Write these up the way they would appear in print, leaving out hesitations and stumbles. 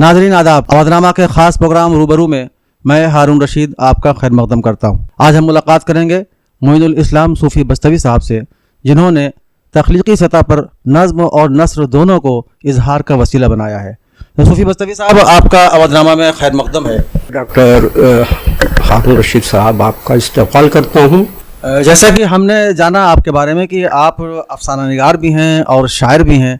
नाज़रीन आदाब, अवधनामा के ख़ास प्रोग्राम रूबरू में मैं हारून रशीद आपका खैर मक़दम करता हूँ। आज हम मुलाकात करेंगे मोइनुल इस्लाम सूफ़ी बस्तवी साहब से, जिन्होंने तख्लीकी सतह पर नज़्म और नस्र दोनों को इजहार का वसीला बनाया है। तो सूफ़ी बस्तवी साहब, आपका अवधनामा में खैर मक़दम है। डॉक्टर हारून रशीद साहब, आपका इस्तक़बाल करता हूँ। जैसा कि हमने जाना आपके बारे में कि आप अफसाना निगार भी हैं और शायर भी हैं,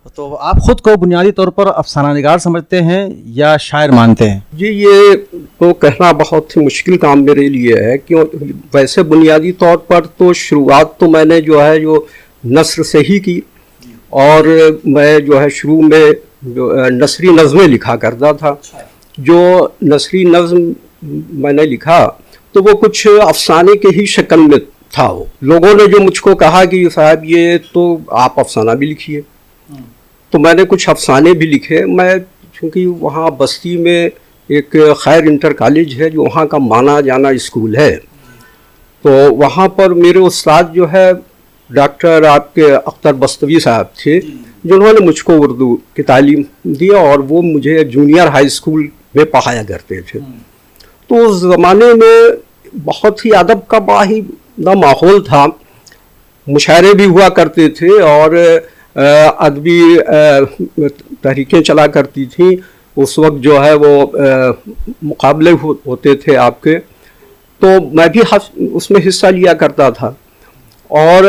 तो आप ख़ुद को बुनियादी तौर पर अफसाना निगार समझते हैं या शायर मानते हैं? जी, ये तो कहना बहुत ही मुश्किल काम मेरे लिए है, क्यों वैसे बुनियादी तौर पर तो शुरुआत तो मैंने जो नस्र से ही की, और मैं जो है शुरू में जो नसरी नज़में लिखा करता था। जो नसरी नज़म मैंने लिखा तो वो कुछ अफसाने के ही शक्ल में था। वो लोगों ने जो मुझको कहा कि साहब ये तो आप अफसाना भी लिखिए, तो मैंने कुछ अफसाने भी लिखे। मैं चूँकि वहाँ बस्ती में एक खैर इंटर कॉलेज है जो वहाँ का माना जाना स्कूल है, तो वहाँ पर मेरे उस्ताद जो है डॉक्टर आपके अख्तर बस्तवी साहब थे, जिन्होंने मुझको उर्दू की तालीम दी, और वो मुझे जूनियर हाई स्कूल में पढ़ाया करते थे। तो उस ज़माने में बहुत ही अदब का बाहिदा माहौल था, मुशायरे भी हुआ करते थे और अदबी तहरीकें चला करती थी। उस वक्त जो है वो मुकाबले होते थे आपके, तो मैं भी उसमें हिस्सा लिया करता था। और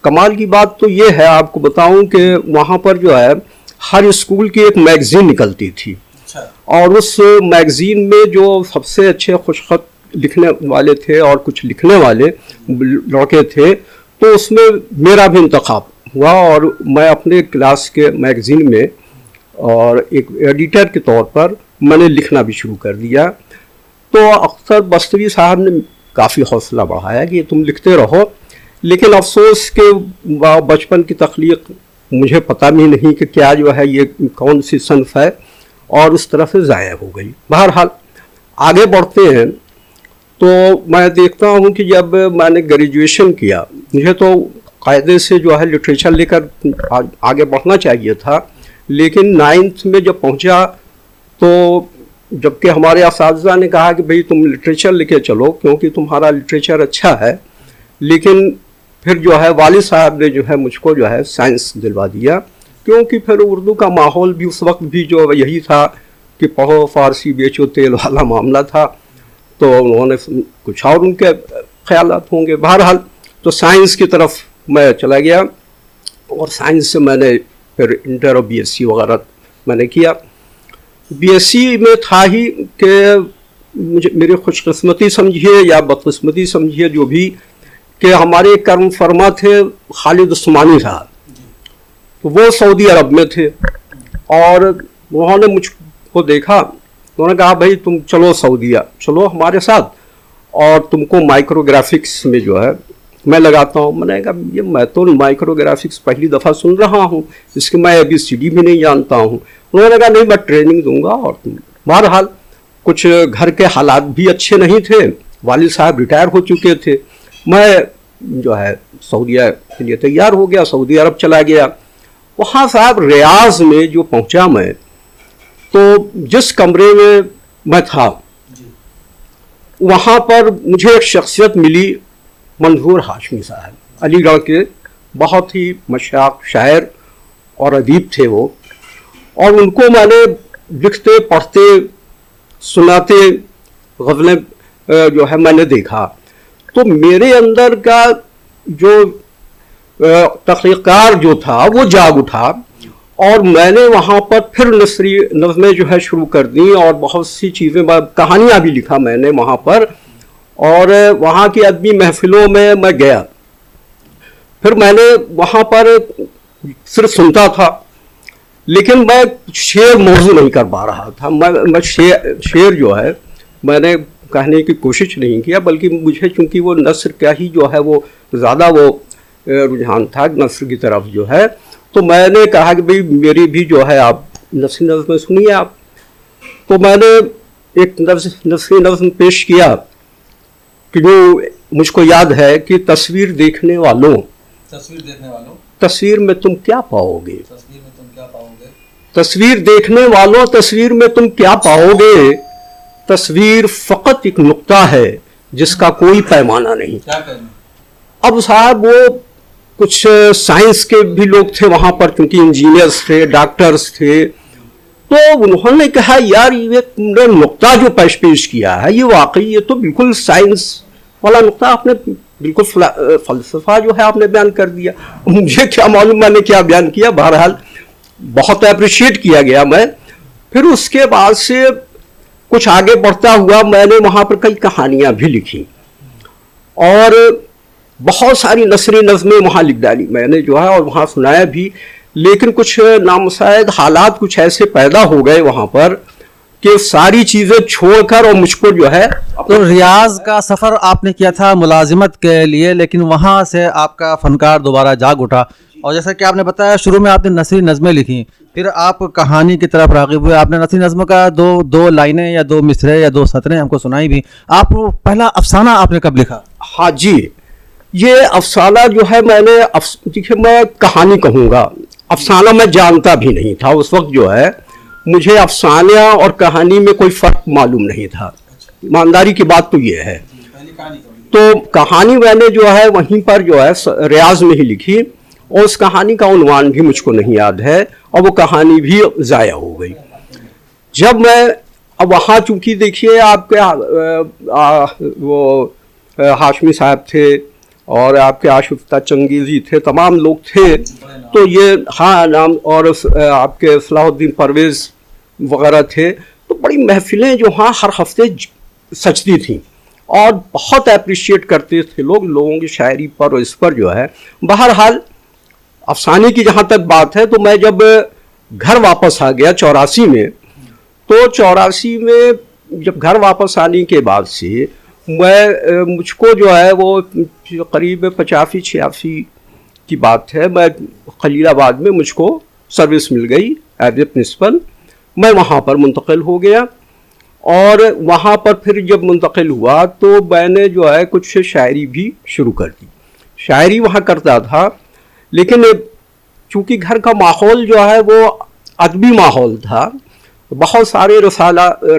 कमाल की बात तो ये है, आपको बताऊं कि वहाँ पर जो है हर स्कूल की एक मैगज़ीन निकलती थी, और उस मैगज़ीन में जो सबसे अच्छे खुशखत लिखने वाले थे और कुछ लिखने वाले लड़के थे, तो उसमें मेरा भी इंतखाब हुआ, और मैं अपने क्लास के मैगज़ीन में और एक एडिटर के तौर पर मैंने लिखना भी शुरू कर दिया। तो अख्तर बस्तवी साहब ने काफ़ी हौसला बढ़ाया कि तुम लिखते रहो, लेकिन अफसोस के बचपन की तख्लीक मुझे पता भी नहीं कि क्या जो है ये कौन सी सनफ़ है, और उस तरह से ज़ाया हो गई। बहरहाल आगे बढ़ते हैं, तो मैं देखता हूँ कि जब मैंने ग्रेजुएशन किया, मुझे तो कायदे से जो है लिटरेचर लेकर आगे बढ़ना चाहिए था, लेकिन 9th में जब पहुँचा तो जबकि हमारे असातिज़ा ने कहा कि भाई तुम लिटरेचर लेके चलो क्योंकि तुम्हारा लिटरेचर अच्छा है, लेकिन फिर जो है वालिद साहब ने जो है मुझको जो है साइंस दिलवा दिया, क्योंकि फिर उर्दू का माहौल भी उस वक्त भी जो यही था कि पढ़ो फ़ारसी बेचो तेल वाला मामला था, तो उन्होंने कुछ और उनके ख़यालात होंगे। बहरहाल तो साइंस की तरफ मैं चला गया, और साइंस से मैंने फिर इंटर और बीएससी वगैरह मैंने किया। बीएससी में था ही कि मुझे मेरी खुशकिस्मती समझिए या बदकिस्मती समझिए जो भी, कि हमारे कर्म फरमा थे खालिद उस्मानी साहब, तो वो सऊदी अरब में थे, और उन्होंने मुझको देखा, उन्होंने कहा भाई तुम चलो सऊदीया, चलो हमारे साथ, और तुमको माइक्रोग्राफिक्स में जो है मैं लगाता हूँ। मैंने कहा ये मैं तो माइक्रोग्राफिक्स पहली दफ़ा सुन रहा हूँ, इसकी मैं ABCD भी नहीं जानता हूँ। उन्होंने कहा नहीं मैं ट्रेनिंग दूंगा, और तुम। बहरहाल कुछ घर के हालात भी अच्छे नहीं थे, वालिद साहब रिटायर हो चुके थे। मैं जो है सऊदीया के लिए तैयार हो गया, सऊदी अरब चला गया। वहाँ साहब रियाज में जो पहुँचा मैं, तो जिस कमरे में मैं था वहाँ पर मुझे एक शख्सियत मिली, मंजूर हाशमी साहब, अलीगढ़ के बहुत ही मशाक शायर और अदीब थे वो, और उनको मैंने लिखते पढ़ते सुनाते गज़लें जो है मैंने देखा, तो मेरे अंदर का जो तख्लीक़ार जो था वो जाग उठा, और मैंने वहाँ पर फिर नसरी नज़में जो है शुरू कर दी, और बहुत सी चीज़ें कहानियाँ भी लिखा मैंने वहाँ पर, और वहाँ की अदबी महफिलों में मैं गया। फिर मैंने वहाँ पर सिर्फ सुनता था, लेकिन मैं शेर मौजू नहीं कर पा रहा था। मैं शेर जो है मैंने कहने की कोशिश नहीं किया, बल्कि मुझे चूँकि वो नस्र का ही जो है वो ज़्यादा वो रुझान था नस्र की तरफ जो है, तो मैंने कहा कि भाई मेरी भी जो है आप नस्री नज़्म सुनिए आप। तो मैंने एक नस्री नज़्म पेश किया कि जो मुझको याद है कि तस्वीर देखने वालों तस्वीर में तुम क्या पाओगे, تصویر دیکھنے والوں، تصویر میں تم کیا پاؤ گے؟ تصویر فقط ایک نقطہ ہے جس کا کوئی پیمانہ نہیں۔ اب صاحب وہ کچھ سائنس کے بھی لوگ تھے وہاں پر، کیونکہ انجینئرز تھے، ڈاکٹرز تھے، تو انہوں نے کہا یار یہ تم نے نقطہ جو پیش کیا ہے یہ واقعی یہ تو بالکل سائنس والا نقطہ، آپ نے بالکل فلسفہ جو ہے آپ نے بیان کر دیا۔ مجھے کیا معلوم میں نے کیا بیان کیا، بہرحال بہت اپریشیٹ کیا گیا میں۔ پھر اس کے بعد سے کچھ آگے بڑھتا ہوا میں نے وہاں پر کئی کہانیاں بھی لکھی اور بہت ساری نثری نظمیں وہاں لکھ ڈالی میں نے جو ہے، اور وہاں سنایا بھی، لیکن کچھ نامساعد حالات کچھ ایسے پیدا ہو گئے وہاں پر کہ ساری چیزیں چھوڑ کر اور مجھ کو جو ہے تو ریاض کا سفر آپ نے کیا تھا ملازمت کے لیے، لیکن وہاں سے آپ کا فنکار دوبارہ جاگ اٹھا، اور جیسا کہ آپ نے بتایا شروع میں آپ نے نثری نظمیں لکھی، پھر آپ کہانی کی طرف راغب ہوئے، آپ نے نثری نظموں کا دو لائنیں یا 2 مصرے یا 2 سطریں ہم کو سنائی بھی۔ آپ پہلا افسانہ آپ نے کب لکھا؟ ہاں جی، یہ افسانہ جو ہے میں نے دیکھیے میں کہانی کہوں گا، افسانہ میں جانتا بھی نہیں تھا اس وقت جو ہے، مجھے افسانہ اور کہانی میں کوئی فرق معلوم نہیں تھا، ایمانداری کی بات تو یہ ہے۔ تو کہانی میں نے جو ہے وہیں پر جو ہے ریاض میں ہی لکھی، اور اس کہانی کا عنوان بھی مجھ کو نہیں یاد ہے، اور وہ کہانی بھی ضائع ہو گئی۔ جب میں اب وہاں چونکہ دیکھیے آپ کے وہ ہاشمی صاحب تھے اور آپ کے آشفتہ چنگیزی تھے، تمام لوگ تھے، تو یہ ہاں نام اور آپ کے صلاح الدین پرویز وغیرہ تھے، تو بڑی محفلیں جو ہاں ہر ہفتے سجتی تھیں اور بہت اپریشیٹ کرتے تھے لوگوں کی شاعری پر اور اس پر جو ہے۔ بہرحال افسانے کی جہاں تک بات ہے، تو میں جب گھر واپس آ گیا 84 میں، تو 84 میں جب گھر واپس آنے کے بعد سے مجھ کو جو ہے وہ قریب 85-86 کی بات ہے، میں خلیل آباد میں مجھ کو سروس مل گئی ایز اے پرنسپل، میں وہاں پر منتقل ہو گیا، اور وہاں پر پھر جب منتقل ہوا تو میں نے جو ہے کچھ شاعری بھی شروع کر دی۔ شاعری وہاں کرتا تھا، لیکن چونکہ گھر کا ماحول جو ہے وہ ادبی ماحول تھا، بہت سارے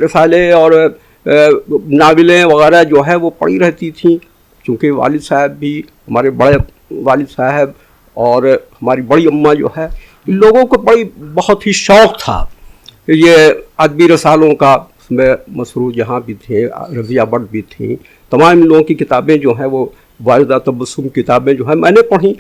رسالے اور ناولیں وغیرہ جو ہے وہ پڑھی رہتی تھیں، چونکہ والد صاحب بھی، ہمارے بڑے والد صاحب اور ہماری بڑی اماں جو ہے، ان لوگوں کو بہت ہی شوق تھا یہ ادبی رسالوں کا، اس میں مسرور جہاں بھی تھے، رضیہ بٹ بھی تھیں، تمام ان لوگوں کی کتابیں جو ہیں وہ والدہ تبسم کتابیں جو ہیں میں نے پڑھی،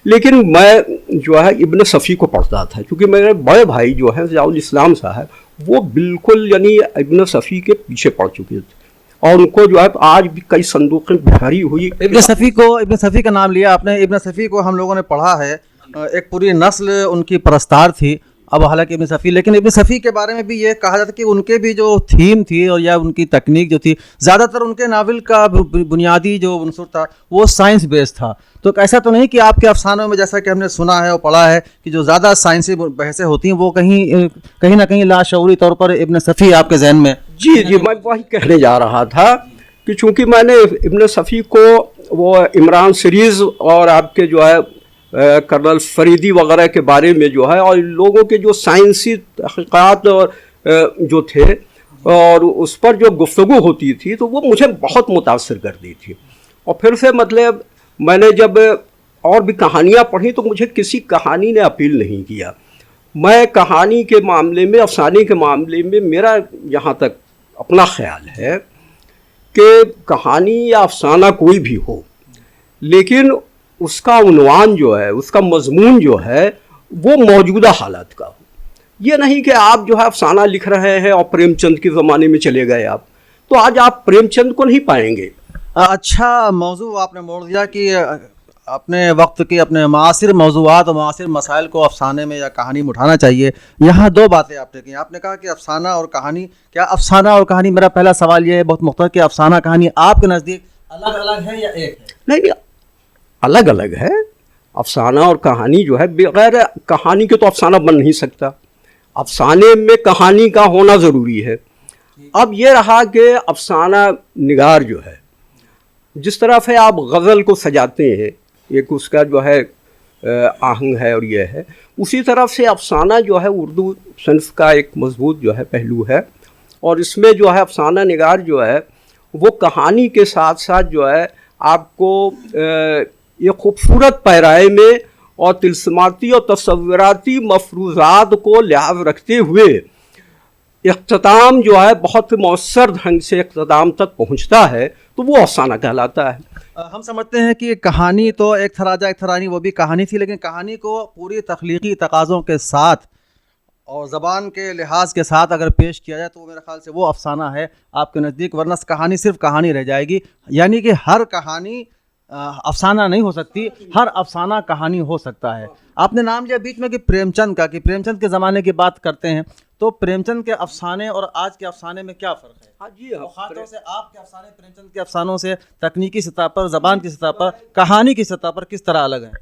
لیکن میں جو ہے ابن صفی کو پڑھتا تھا، کیونکہ میرے بڑے بھائی جو ہیں ضیاء الاسلام صاحب، وہ بالکل یعنی ابن صفی کے پیچھے پڑ چکے تھے، اور ان کو جو ہے آج بھی کئی صندوقیں بھری ہوئی۔ ابن صفی کا نام لیا آپ نے، ابن صفی کو ہم لوگوں نے پڑھا ہے، ایک پوری نسل ان کی پرستار تھی، اب حالانکہ ابن صفی، لیکن ابن صفی کے بارے میں بھی یہ کہا جاتا ہے کہ ان کے بھی جو تھیم تھی اور یا ان کی تکنیک جو تھی، زیادہ تر ان کے ناول کا بنیادی جو عنصر تھا وہ سائنس بیس تھا، تو ایسا تو نہیں کہ آپ کے افسانوں میں جیسا کہ ہم نے سنا ہے اور پڑھا ہے کہ جو زیادہ سائنسی بحثیں ہوتی ہیں وہ کہیں نہ کہیں لاشعوری طور پر ابن صفی آپ کے ذہن میں؟ جی میں وہی کہنے جا رہا تھا کہ چونکہ میں نے ابن صفی کو وہ عمران سیریز اور آپ کے جو ہے کرنل فریدی وغیرہ کے بارے میں جو ہے، اور لوگوں کے جو سائنسی تحقیقات جو تھے اور اس پر جو گفتگو ہوتی تھی، تو وہ مجھے بہت متاثر کرتی تھی، اور پھر سے مطلب میں نے جب اور بھی کہانیاں پڑھی تو مجھے کسی کہانی نے اپیل نہیں کیا۔ میں کہانی کے معاملے میں، افسانے کے معاملے میں میرا یہاں تک اپنا خیال ہے کہ کہانی یا افسانہ کوئی بھی ہو، لیکن اس کا عنوان جو ہے، اس کا مضمون جو ہے وہ موجودہ حالات کا ہو، یہ نہیں کہ آپ جو ہے افسانہ لکھ رہے ہیں اور پریم چند کے زمانے میں چلے گئے آپ، تو آج آپ پریم چند کو نہیں پائیں گے۔ اچھا موضوع آپ نے موڑ دیا کہ اپنے وقت کے اپنے معاصر موضوعات اور معاصر مسائل کو افسانے میں یا کہانی میں اٹھانا چاہیے۔ یہاں 2 باتیں آپ نے کی، آپ نے کہا کہ افسانہ اور کہانی، کیا افسانہ اور کہانی، میرا پہلا سوال یہ ہے بہت مختصر کہ افسانہ کہانی آپ کے نزدیک الگ الگ ہے یا ایک ہے؟ نہیں، الگ الگ ہے۔ افسانہ اور کہانی جو ہے بغیر کہانی کے تو افسانہ بن نہیں سکتا، افسانے میں کہانی کا ہونا ضروری ہے۔ اب یہ رہا کہ افسانہ نگار جو ہے، جس طرح سے آپ غزل کو سجاتے ہیں، ایک اس کا جو ہے आहंग है और ये है। उसी तरफ से अफसाना जो है उर्दू सन्फ का एक मजबूत जो है पहलू है, और इसमें जो है अफसाना निगार जो है वो कहानी के साथ साथ जो है आपको ये खूबसूरत पैराए में और तिलस्माती और तस्वुराती मफरूज़ात को लिहाज रखते हुए इख्तिताम जो है बहुत मौसर ढंग से इख्तिताम तक पहुँचता है, तो वो अफसाना कहलाता है। हम समझते हैं कि कहानी तो एक थराजा एक थरानी वो भी कहानी थी, लेकिन कहानी को पूरी तख्लीकी तकाज़ों के साथ और ज़बान के लिहाज के साथ अगर पेश किया जाए तो मेरे ख्याल से वो अफसाना है आपके नज़दीक, वरना कहानी सिर्फ कहानी रह जाएगी। यानी कि हर कहानी अफसाना नहीं हो सकती, हर अफसाना कहानी हो सकता है। आपने नाम लिया बीच में कि प्रेमचंद का, कि प्रेमचंद के ज़माने की बात करते हैं, तो प्रेमचंद के अफसाने और आज के अफसाने में क्या फ़र्क है? हाँ जी, खासतौर से आपके अफसाने प्रेमचंद के अफसानों से तकनीकी सतह पर, ज़बान की सतह पर, कहानी की सतह पर किस तरह अलग है?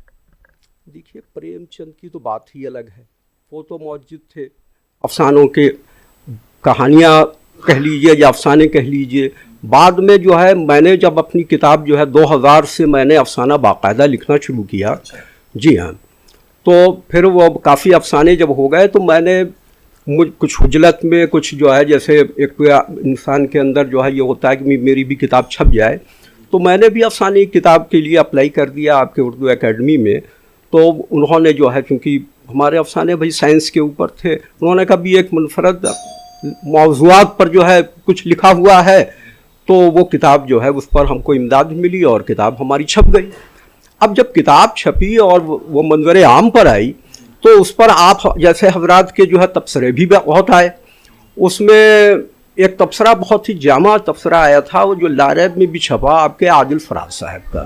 देखिए, प्रेमचंद की तो बात ही अलग है, वो तो मौजूद थे अफसानों के, कहानियाँ कह लीजिए या अफसाने कह लीजिए। बाद में जो है मैंने जब अपनी किताब जो है 2000 से मैंने अफसाना बाकायदा लिखना शुरू किया, जी हाँ, तो फिर वो काफ़ी अफसाने जब हो गए तो मैंने कुछ हुजलत में कुछ जो है, जैसे एक इंसान के अंदर जो है ये होता है कि मेरी भी किताब छप जाए, तो मैंने भी अफसाने की किताब के लिए अप्लाई कर दिया आपके उर्दू एकेडमी में। तो उन्होंने जो है, चूँकि हमारे अफसाने भाई साइंस के ऊपर थे, उन्होंने कभी एक मुनफरद मौज़ूआत पर जो है कुछ लिखा हुआ है, तो वो किताब जो है उस पर हमको इमदाद मिली और किताब हमारी छप गई। अब जब किताब छपी और वो मंजर आम पर आई, तो उस पर आप जैसे हजरात के जो है तबसरे भी बहुत आए। उसमें एक तबसरा बहुत ही जामा तबसरा आया था, वो जो लारैब में भी छपा आपके आदिल फराज साहब का।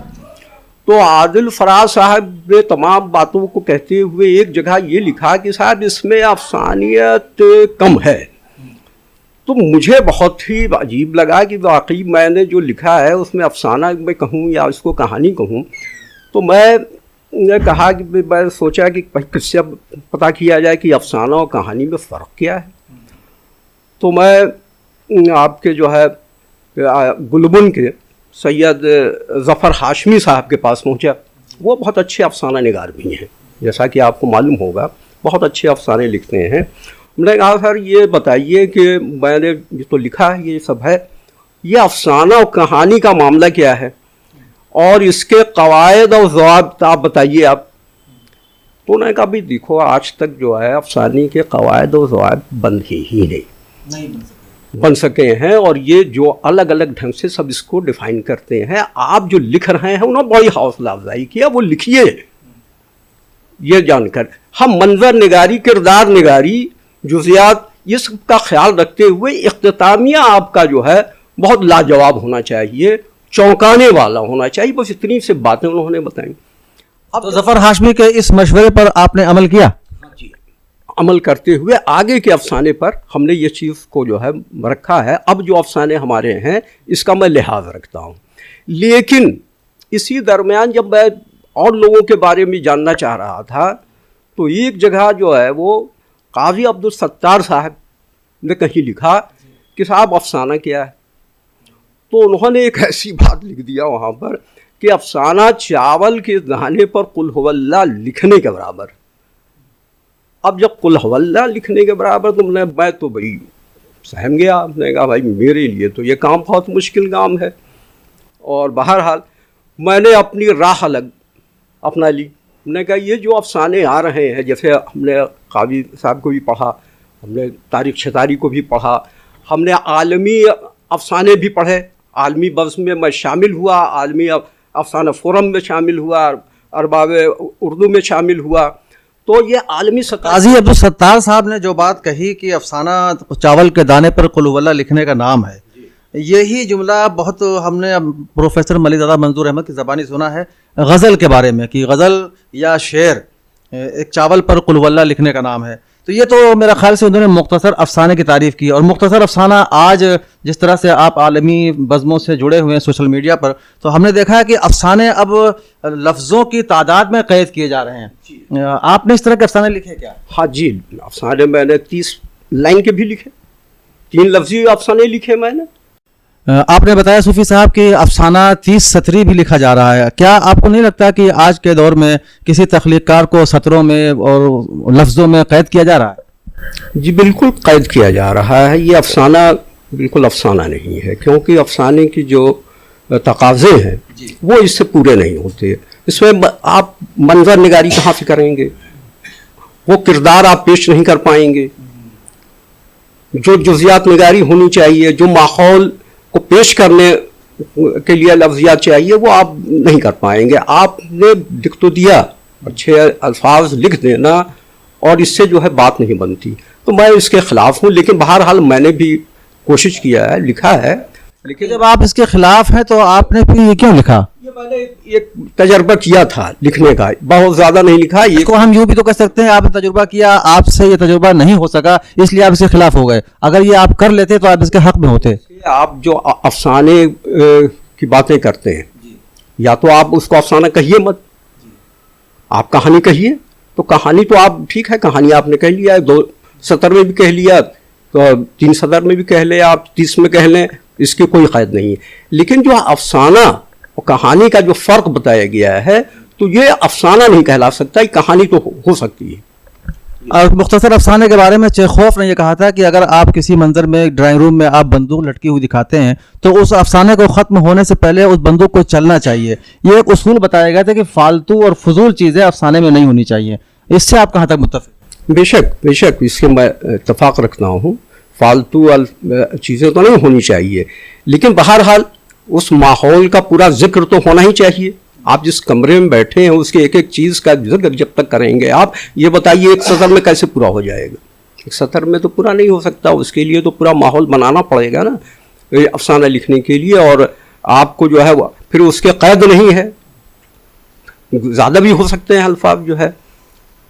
तो आदिल फराज साहब ने तमाम बातों को कहते हुए एक जगह ये लिखा कि साहब इसमें अफसानियत कम है। तो मुझे बहुत ही अजीब लगा कि वाकई मैंने जो लिखा है उसमें अफसाना मैं कहूँ या उसको कहानी कहूँ। तो मैंने कहा कि मैं सोचा कि किससे पता किया जाए कि अफसाना और कहानी में फ़र्क क्या है। तो मैं आपके जो है गुलबन के सैयद ज़फ़र हाशमी साहब के पास पहुंचा। वो बहुत अच्छे अफसाना निगार भी हैं, जैसा कि आपको मालूम होगा, बहुत अच्छे अफसाने लिखते हैं। मैंने कहा सर ये बताइए कि मैंने ये तो लिखा है, ये सब है, ये अफसाना और कहानी का मामला क्या है और इसके कवायद और ज़वाबित आप बताइए आप। तो उन्होंने कहा भाई देखो, आज तक जो है अफसाने के कवायद और ज़वाबित बन ही नहीं बन सके हैं, और ये जो अलग अलग ढंग से सब इसको डिफ़ाइन करते हैं। आप जो लिख रहे हैं उन्होंने बड़ी हौसला अफजाई किया, वो लिखिए ये जानकर। हम मंजर निगारी, किरदार निगारी, जुज़ियात, ये सब का ख्याल रखते हुए इख्तितामिया आपका जो है बहुत लाजवाब होना चाहिए, चौंकाने वाला होना चाहिए। बस इतनी सी बातें उन्होंने बताई। अब तो ज़फ़र हाशमी के इस मशवरे पर आपने अमल किया? जी, अमल करते हुए आगे के अफसाने पर हमने ये चीज़ को जो है रखा है। अब जो अफसाने हमारे हैं इसका मैं लिहाज रखता हूँ। लेकिन इसी दरमियान जब मैं और लोगों के बारे में जानना चाह रहा था, तो एक जगह जो है वो काज़ी अब्दुल सत्तार साहब ने कहीं लिखा कि साहब अफसाना क्या है। तो उन्होंने एक ऐसी बात लिख दिया वहाँ पर कि अफसाना चावल के दाने पर कुल हुवल्लाह लिखने के बराबर। अब जब कुल हुवल्लाह लिखने के बराबर, तो मैं तो भाई सहम गया। मैंने कहा भाई मेरे लिए तो ये काम बहुत मुश्किल काम है। और बहरहाल मैंने अपनी राह अलग अपना ली। मैंने कहा ये जो अफसाने आ रहे हैं, जैसे हमने कावी साहब को भी पढ़ा, हमने तारिक शतारी को भी पढ़ा, हमने आलमी अफसाने भी पढ़े, आलमी बज़्म में मैं शामिल हुआ, आलमी अफसाना फोरम में शामिल हुआ, अरबाब उर्दू में शामिल हुआ। तो ये आलमी काज़ी अब्दुल सत्तार साहब ने जो बात कही कि अफसाना चावल के दाने पर कुल हुवल्लाह लिखने का नाम है, यही जुमला बहुत हमने प्रोफेसर मलिकज़ादा मंजूर अहमद की ज़बानी सुना है गज़ल के बारे में, कि गज़ल या शेर एक चावल पर कुल हुवल्लाह लिखने का नाम है। तो ये तो मेरा ख्याल से उन्होंने मुख्तसर अफसाने की तारीफ़ की। और मुख्तसर अफसाना आज जिस तरह से आप आलमी बज़्मों से जुड़े हुए हैं सोशल मीडिया पर, तो हमने देखा है कि अफसाने अब लफ्ज़ों की तादाद में क़ैद किए जा रहे हैं। आपने इस तरह के अफसाने लिखे क्या? हाँ जी, अफसाने मैंने 30 लाइन के भी लिखे, 3 लफ्ज़ी अफसाने लिखे मैंने। آپ نے بتایا صوفی صاحب کہ افسانہ 30 سطری بھی لکھا جا رہا ہے. کیا آپ کو نہیں لگتا کہ آج کے دور میں کسی تخلیق کار کو سطروں میں اور لفظوں میں قید کیا جا رہا ہے؟ جی بالکل قید کیا جا رہا ہے. یہ افسانہ بالکل افسانہ نہیں ہے، کیونکہ افسانے کی جو تقاضے ہیں وہ اس سے پورے نہیں ہوتے. اس میں آپ منظر نگاری کہاں سے کریں گے؟ وہ کردار آپ پیش نہیں کر پائیں گے. جو جزیات نگاری ہونی چاہیے، جو ماحول کو پیش کرنے کے لیے لفظیات چاہیے، وہ آپ نہیں کر پائیں گے. آپ نے لکھ تو دیا، اچھے الفاظ لکھ دینا، اور اس سے جو ہے بات نہیں بنتی. تو میں اس کے خلاف ہوں، لیکن بہرحال میں نے بھی کوشش کیا ہے، لکھا ہے. لیکن جب آپ اس کے خلاف ہیں تو آپ نے پھر یہ کیوں لکھا؟ یہ میں نے ایک تجربہ کیا تھا لکھنے کا، بہت زیادہ نہیں لکھا. اس کو ہم یوں بھی تو کہہ سکتے ہیں آپ نے تجربہ کیا، آپ سے یہ تجربہ نہیں ہو سکا اس لیے آپ اس کے خلاف ہو گئے. اگر یہ آپ کر لیتے تو آپ اس کے حق میں ہوتے. آپ جو افسانے کی باتیں کرتے ہیں، یا تو آپ اس کو افسانہ کہیے مت، آپ کہانی کہیے. تو کہانی تو آپ ٹھیک ہے، کہانی آپ نے کہہ لیا، 2 سطر میں بھی کہہ لیا، تو 3 سطر میں بھی کہہ لیں، آپ 30 میں کہہ لیں، اس کی کوئی قید نہیں ہے. لیکن جو افسانہ اور کہانی کا جو فرق بتایا گیا ہے، تو یہ افسانہ نہیں کہلا سکتا، یہ کہانی تو ہو سکتی ہے. اور مختصر افسانے کے بارے میں چیخوف نے یہ کہا تھا کہ اگر آپ کسی منظر میں ڈرائنگ روم میں آپ بندوق لٹکی ہوئی دکھاتے ہیں تو اس افسانے کو ختم ہونے سے پہلے اس بندوق کو چلنا چاہیے. یہ ایک اصول بتایا گیا تھا کہ فالتو اور فضول چیزیں افسانے میں نہیں ہونی چاہیے. اس سے آپ کہاں تک متفق؟ بے شک اس کے میں اتفاق رکھتا ہوں. فالتو چیزیں تو نہیں ہونی چاہیے، لیکن بہرحال اس ماحول کا پورا ذکر تو ہونا ہی چاہیے. آپ جس کمرے میں بیٹھے ہیں اس کے ایک ایک چیز کا ذکر جب تک کریں گے آپ، یہ بتائیے ایک سطر میں کیسے پورا ہو جائے گا؟ ایک سطر میں تو پورا نہیں ہو سکتا. اس کے لیے تو پورا ماحول بنانا پڑے گا نا افسانہ لکھنے کے لیے. اور آپ کو جو ہے پھر اس کے قید نہیں ہے، زیادہ بھی ہو سکتے ہیں الفاظ جو ہے،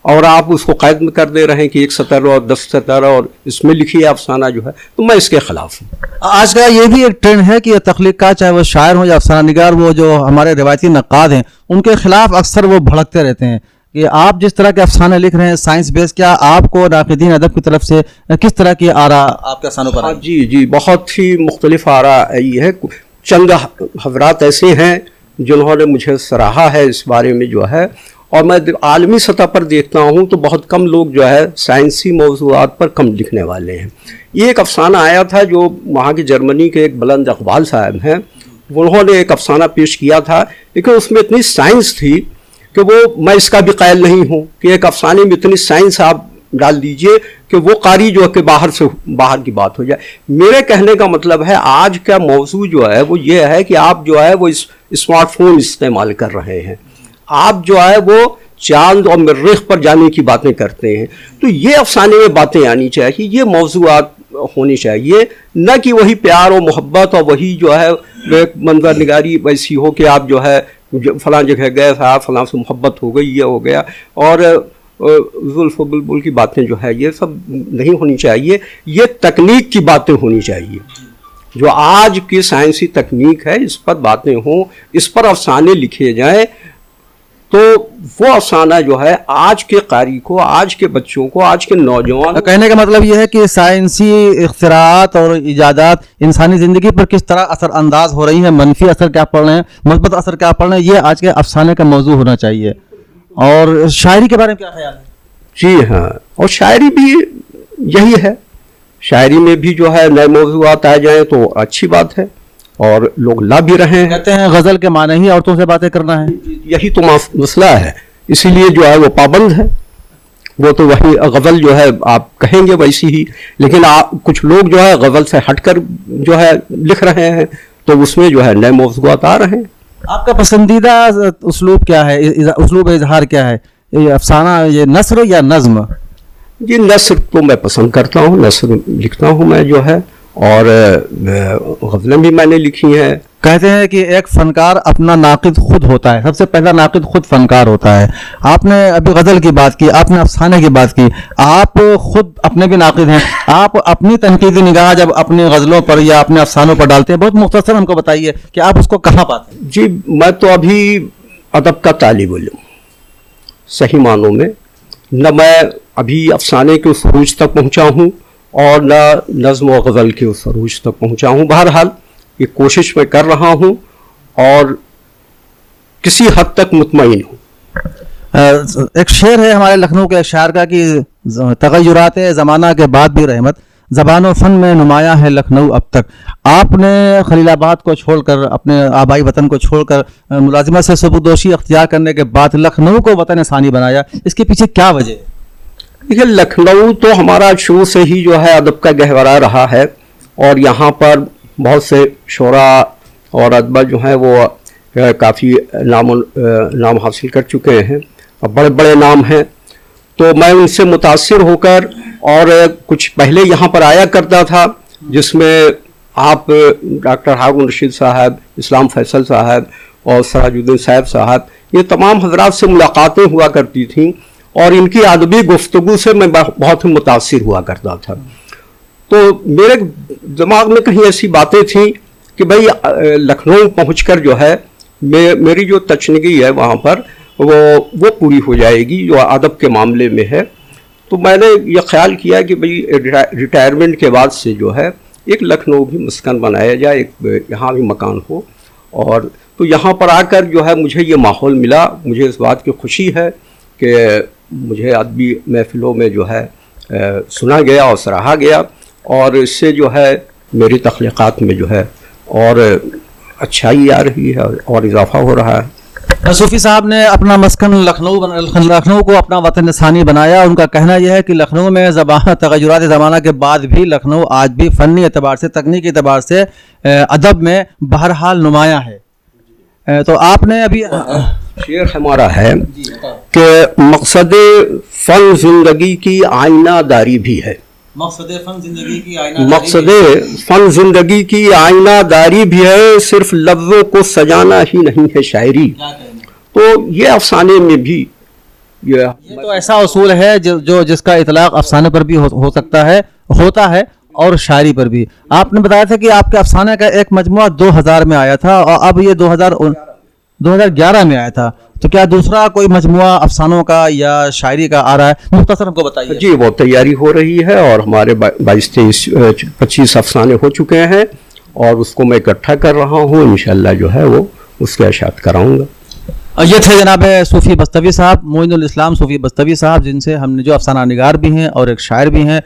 اور آپ اس کو قید میں کر دے رہے ہیں کہ 1 سطر اور 10 سطر اور اس میں لکھیے افسانہ جو ہے. تو میں اس کے خلاف ہوں. آج کا یہ بھی ایک ٹرینڈ ہے کہ تخلیق کار، چاہے وہ شاعر ہوں یا افسانہ نگار، وہ جو ہمارے روایتی نقاد ہیں ان کے خلاف اکثر وہ بھڑکتے رہتے ہیں کہ آپ جس طرح کے افسانے لکھ رہے ہیں سائنس بیس، کیا آپ کو ناقدین ادب کی طرف سے کس طرح کی آراء آپ کے افسانوں پر؟ جی بہت ہی مختلف آراء یہ ہے. چند حضرات ایسے ہیں جنہوں نے مجھے سراہا ہے اس بارے میں جو ہے، اور میں عالمی سطح پر دیکھتا ہوں تو بہت کم لوگ جو ہے سائنسی موضوعات پر کم لکھنے والے ہیں. یہ ایک افسانہ آیا تھا جو وہاں کے جرمنی کے ایک بلند اقبال صاحب ہیں، انہوں نے ایک افسانہ پیش کیا تھا، لیکن اس میں اتنی سائنس تھی کہ وہ میں اس کا بھی قائل نہیں ہوں کہ ایک افسانے میں اتنی سائنس آپ ڈال دیجئے کہ وہ قاری جو ہے کہ باہر کی بات ہو جائے. میرے کہنے کا مطلب ہے آج کا موضوع جو ہے وہ یہ ہے کہ آپ جو ہے وہ اسمارٹ فون استعمال کر رہے ہیں، آپ جو ہے وہ چاند اور مریخ پر جانے کی باتیں کرتے ہیں. تو یہ افسانے میں باتیں آنی چاہیے، یہ موضوعات ہونی چاہیے، نہ کہ وہی پیار و محبت اور وہی جو ہے منظر نگاری ویسی ہو کہ آپ جو ہے فلاں جگہ گئے صاحب فلاں سے محبت ہو گئی، یہ ہو گیا، اور زلف و بلبل کی باتیں جو ہے یہ سب نہیں ہونی چاہیے. یہ تکنیک کی باتیں ہونی چاہیے، جو آج کی سائنسی تکنیک ہے اس پر باتیں ہوں، اس پر افسانے لکھے جائیں. تو وہ افسانہ جو ہے آج کے قاری کو، آج کے بچوں کو، آج کے نوجوان، کہنے کا مطلب یہ ہے کہ سائنسی اختراعات اور ایجادات انسانی زندگی پر کس طرح اثر انداز ہو رہی ہیں، منفی اثر کیا پڑ رہے ہیں، مثبت اثر کیا پڑ رہے ہیں، یہ آج کے افسانے کا موضوع ہونا چاہیے. اور شاعری کے بارے میں کیا خیال ہے؟ جی ہاں، اور شاعری بھی یہی ہے. شاعری میں بھی جو ہے نئے موضوعات آ جائیں تو اچھی بات ہے، اور لوگ لا بھی رہے ہیں. کہتے ہیں غزل کے معنی ہی عورتوں سے باتیں کرنا ہے. یہی تو مسئلہ ہے، اسی لیے جو ہے وہ پابند ہے. وہ تو وہی غزل جو ہے آپ کہیں گے ویسی ہی، لیکن کچھ لوگ جو ہے غزل سے ہٹ کر جو ہے لکھ رہے ہیں، تو اس میں جو ہے نئے موضوعات آ رہے ہیں. آپ کا پسندیدہ اسلوب کیا ہے، اسلوب اظہار کیا ہے، یہ افسانہ، یہ نثر یا نظم؟ جی نثر تو میں پسند کرتا ہوں، نثر لکھتا ہوں میں جو ہے، اور غزلیں بھی میں نے لکھی ہیں. کہتے ہیں کہ ایک فنکار اپنا ناقد خود ہوتا ہے، سب سے پہلا ناقد خود فنکار ہوتا ہے. آپ نے ابھی غزل کی بات کی، آپ نے افسانے کی بات کی، آپ خود اپنے بھی ناقد ہیں. آپ اپنی تنقیدی نگاہ جب اپنی غزلوں پر یا اپنے افسانوں پر ڈالتے ہیں، بہت مختصر ہم کو بتائیے کہ آپ اس کو کہاں پاتے ہیں؟ جی میں تو ابھی ادب کا طالب علم صحیح معنوں میں، نہ میں ابھی افسانے کے اس عروج تک پہنچا ہوں اور نہ نظم و غزل کے اس عروج تک پہنچا ہوں. بہرحال ये कोशिश मैं कर रहा हूँ और किसी हद तक मुतमईन हूँ। एक शेर है हमारे लखनऊ के एक शायर का कि तगय्युरात ज़माना के बाद भी रहमत, ज़बान व फ़न में नुमाया है लखनऊ अब तक। आपने खलीलाबाद को छोड़कर, अपने आबाई वतन को छोड़कर, मुलाजिमत से सबुदोशी अख्तियार करने के बाद लखनऊ को वतन सानी बनाया, इसके पीछे क्या वजह है? देखिए, लखनऊ तो हमारा शुरू से ही जो है अदब का गहवरा रहा है और यहाँ पर बहुत से शोरा और अदबा जो हैं वो काफ़ी नाम हासिल कर चुके हैं और बड़े बड़े नाम हैं। तो मैं उनसे मुतासिर होकर और कुछ पहले यहाँ पर आया करता था, जिसमें आप डॉक्टर हारून रशीद साहब, इस्लाम फैसल साहब और सराजुद्दीन साहब साहब, ये तमाम हजरात से मुलाकातें हुआ करती थीं और इनकी अदबी गुफ्तगू से मैं बहुत ही मुतासिर हुआ करता था। तो मेरे दिमाग में कहीं ऐसी बातें थीं कि भाई लखनऊ पहुंचकर जो है मेरी जो तचनगी है वहाँ पर वो पूरी हो जाएगी जो अदब के मामले में है। तो मैंने ये ख्याल किया कि भाई रिटायरमेंट के बाद से जो है एक लखनऊ भी मस्कन बनाया जाए, एक यहाँ भी मकान हो। और तो यहाँ पर आकर जो है मुझे ये माहौल मिला। मुझे इस बात की खुशी है कि मुझे अदबी महफिलों में जो है सुना गया और सराहा गया और इससे जो है मेरी तख्लीक़ात में जो है और अच्छाई आ रही है और इजाफा हो रहा है। सूफ़ी साहब ने अपना मस्कन लखनऊ को अपना वतन सानी बनाया। उनका कहना यह है कि लखनऊ में तगय्युरात ज़माना के बाद भी लखनऊ आज भी फ़नी एतबार से, तकनीकी एतबार से अदब में बहरहाल नुमाया है। तो आपने अभी शेर हमारा है कि मकसद फ़न ज़िंदगी की आईनादारी भी है। मकसद फ़न ज़िंदगी की आईनादारी भी है, सिर्फ लफ्ज़ों को सजाना ही नहीं है शायरी। तो ये अफसाने में भी ये तो ऐसा उसूल है जो जिसका इतलाक़ अफसाने पर भी हो सकता है, होता है, और शायरी पर भी। आपने बताया था कि आपके अफसाने का एक मजमुआ 2000 में आया था और अब ये 2011 में आया था। तो क्या दूसरा कोई मजमुआ अफसानों का या शायरी का आ रहा है? मुख्तसर हमको बताइए। जी, वो तैयारी हो रही है और हमारे 22-23-25 अफसाने हो चुके हैं और उसको मैं इकट्ठा कर रहा हूँ। इंशाअल्लाह जो है वो उसके अशात कराऊंगा। ये थे जनाब सूफ़ी बस्तवी साहब, मोइनुल इस्लाम सूफ़ी बस्तवी साहब, जिनसे हमने जो अफसाना निगार भी हैं और एक शायर भी हैं।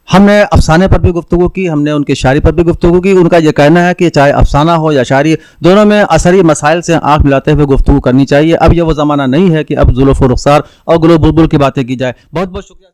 हमने अफसाने पर भी गुफ्तगू की, हमने उनकी शायरी पर भी गुफ्तगू की। उनका ये कहना है कि चाहे अफसाना हो या शायरी, दोनों में असरी मसाइल से आंख मिलाते हुए गुफ्तगू करनी चाहिए। अब ये वो ज़माना नहीं है कि अब जुल्फ़ व रुख़सार और गुलो बुलबुल की बातें की जाए। बहुत बहुत शुक्रिया।